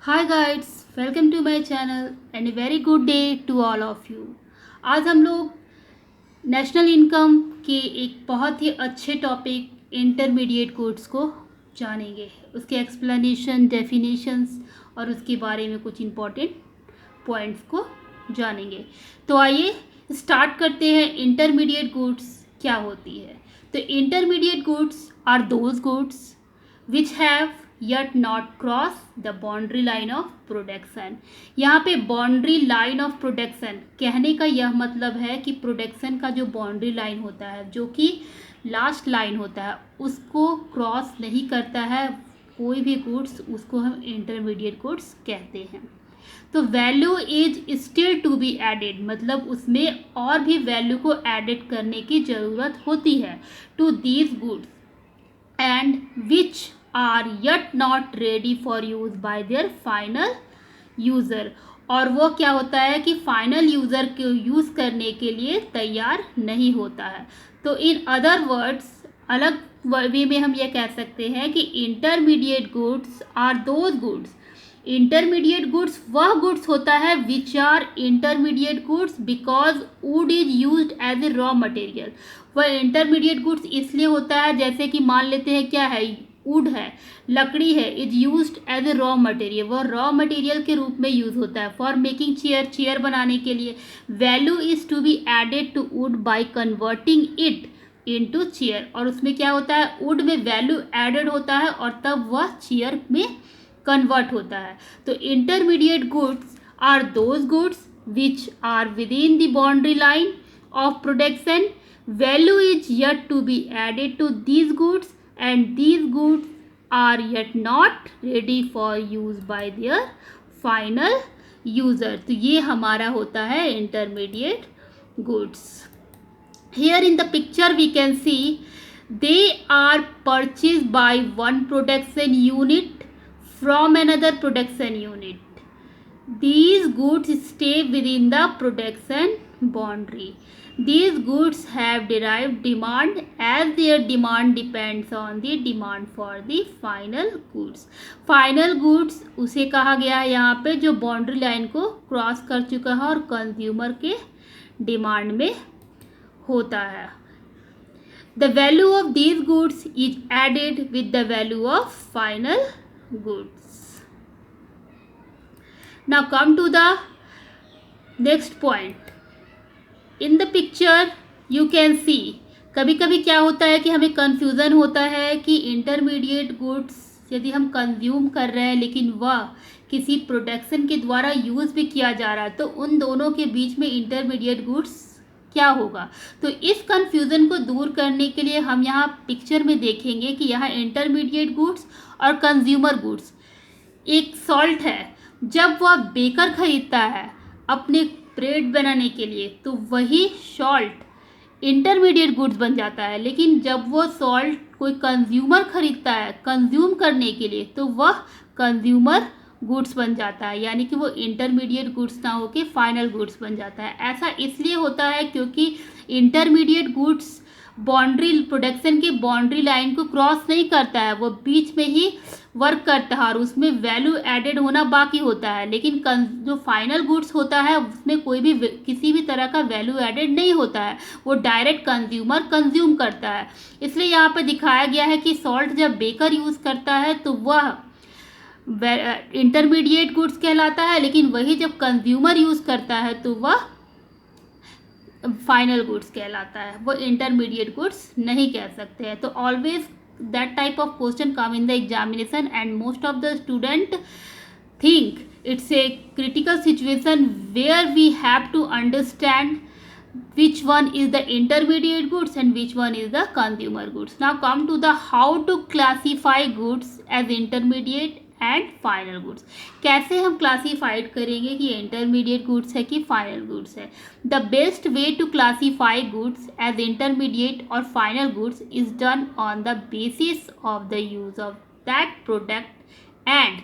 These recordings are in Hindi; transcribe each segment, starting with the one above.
Hi guides, welcome to my channel and very good day to all of you. आज हम लोग नेशनल इनकम के एक बहुत ही अच्छे टॉपिक इंटरमीडिएट गुड्स को जानेंगे, उसके एक्सप्लेनेशन, डेफिनेशंस और उसके बारे में कुछ इम्पोर्टेंट पॉइंट्स को जानेंगे। तो आइए स्टार्ट करते हैं। इंटरमीडिएट गुड्स क्या होती है? तो intermediate goods are those goods which have yet not cross the boundary line of production। यहाँ पे बाउंड्री लाइन ऑफ प्रोडक्शन कहने का यह मतलब है कि प्रोडक्शन का जो बाउंड्री लाइन होता है, जो कि लास्ट लाइन होता है, उसको क्रॉस नहीं करता है कोई भी गुड्स, उसको हम इंटरमीडिएट गुड्स कहते हैं। तो value is still to be added, मतलब उसमें और भी वैल्यू को एडिट करने की ज़रूरत होती है to these goods and which are yet not ready for use by their final user। और वो क्या होता है कि फाइनल यूज़र को यूज़ करने के लिए तैयार नहीं होता है। तो इन अदर वर्ड्स, अलग वे में हम ये कह सकते हैं कि intermediate goods are those goods. Intermediate goods वह गुड्स होता है which are intermediate goods because wood is used as a raw material. वह इंटरमीडिएट गुड्स इसलिए होता है, जैसे कि मान लेते हैं क्या है, वुड है, लकड़ी है, is used as a raw material, वह रॉ मटेरियल के रूप में यूज होता है फॉर मेकिंग चेयर, चेयर बनाने के लिए। Value is to be added to wood by converting it into chair. और उसमें क्या होता है, वुड में वैल्यू एडेड होता है और तब वह चेयर में कन्वर्ट होता है। तो intermediate goods are those goods which are within the boundary line of production. Value is yet to be added to these goods and these goods are yet not ready for use by their final user। तो ये हमारा होता है intermediate goods। Here in the picture we can see they are purchased by one production unit from another production unit। These goods stay within the production boundary। These goods have derived demand as their demand depends on the demand for the final goods। Final goods उसे कहा गया है यहाँ पे जो बाउंड्री लाइन को क्रॉस कर चुका है और कंज्यूमर के डिमांड में होता है। The value of these goods is added with the value of final goods. Now come to the next point। In the picture you can see, कभी कभी क्या होता है कि हमें कंफ्यूजन होता है कि इंटरमीडिएट गुड्स यदि हम कंज्यूम कर रहे हैं लेकिन वह किसी प्रोडक्शन के द्वारा यूज़ भी किया जा रहा है, तो उन दोनों के बीच में इंटरमीडिएट गुड्स क्या होगा। तो इस कंफ्यूजन को दूर करने के लिए हम यहाँ पिक्चर में देखेंगे कि यहाँ इंटरमीडिएट गुड्स और कंज्यूमर गुड्स, एक सॉल्ट है, जब वह बेकर खरीदता है अपने ब्रेड बनाने के लिए तो वही सॉल्ट इंटरमीडिएट गुड्स बन जाता है। लेकिन जब वो सॉल्ट कोई कंज्यूमर खरीदता है कंज्यूम करने के लिए तो वह कंज्यूमर गुड्स बन जाता है, यानी कि वो इंटरमीडिएट गुड्स ना होके फाइनल गुड्स बन जाता है। ऐसा इसलिए होता है क्योंकि इंटरमीडिएट गुड्स बाउंड्री, प्रोडक्शन के बाउंड्री लाइन को क्रॉस नहीं करता है, वो बीच में ही वर्क करता है और उसमें वैल्यू एडेड होना बाकी होता है। लेकिन जो फाइनल गुड्स होता है उसमें कोई भी किसी भी तरह का वैल्यू एडेड नहीं होता है, वो डायरेक्ट कंज्यूमर कंज्यूम करता है। इसलिए यहाँ पे दिखाया गया है कि सॉल्ट जब बेकर यूज़ करता है तो वह इंटरमीडिएट गुड्स कहलाता है, लेकिन वही जब कंज्यूमर यूज़ करता है तो वह फाइनल गुड्स कहलाता है, वो इंटरमीडिएट गुड्स नहीं कह सकते हैं। तो always that type of question come in the examination and most of the student think it's a critical situation where we have to understand which one is the intermediate goods and which one is the consumer goods। Now come to the how to classify goods as intermediate and final goods. कैसे हम क्लासीफाइड करेंगे कि इंटरमीडिएट गुड्स है कि फाइनल गुड्स है। The best way to classify goods as intermediate और final goods is done on the basis of the use of that product and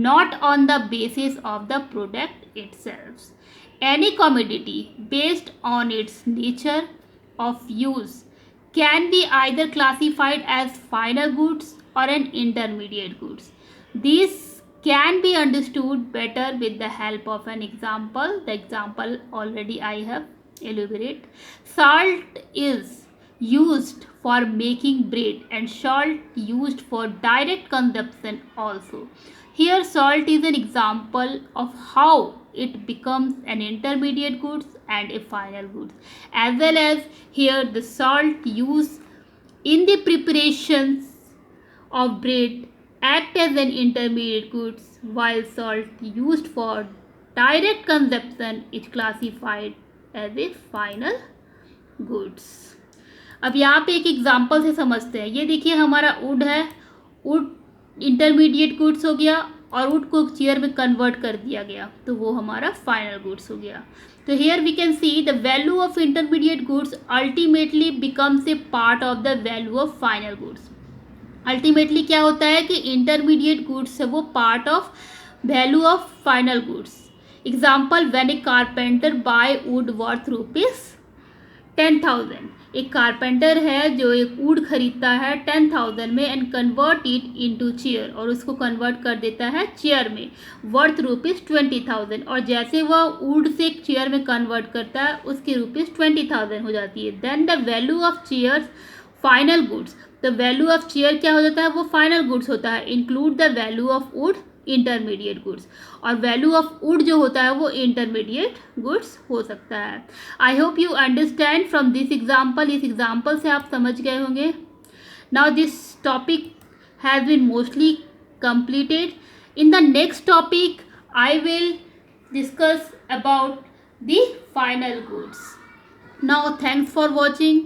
not on the basis of the product itself. Any commodity based on its nature of use can be either classified as final goods और an intermediate goods. These can be understood better with the help of an example. The example already I have elaborated. Salt is used for making bread and salt used for direct consumption also. Here salt is an example of how it becomes an intermediate goods and a final goods, as well as here the salt used in the preparations of bread act as an intermediate goods, while salt used for direct consumption is classified as a final goods. अब यहाँ पे एक एग्जांपल से समझते हैं. ये देखिए हमारा वुड है, वुड इंटरमीडिएट गुड्स हो गया और वुड को चेयर में कन्वर्ट कर दिया गया, तो वो हमारा फाइनल गुड्स हो गया. तो here we can see the value of intermediate goods ultimately becomes a part of the value of final goods. Ultimately क्या होता है कि इंटरमीडिएट गुड्स है वो part of value of final goods. Example, when a carpenter buy wood worth ₹10,000. एक कारपेंटर है जो एक वुड खरीदता है 10,000 में and convert it into chair, और उसको कन्वर्ट कर देता है चेयर में वर्थ ₹20,000. और जैसे वह वुड से चेयर में कन्वर्ट करता है उसकी ₹20,000 हो जाती है. Then the value of chairs final goods. The value of chair क्या हो जाता है, वो फाइनल गुड्स होता है. Include the value of wood intermediate goods, और वैल्यू ऑफ वुड जो होता है वो इंटरमीडिएट गुड्स हो सकता है. I hope you understand from this example. इस एग्जाम्पल से आप समझ गए होंगे. Now this topic has been mostly completed. In the next topic I will discuss about the final goods. Now thanks for watching.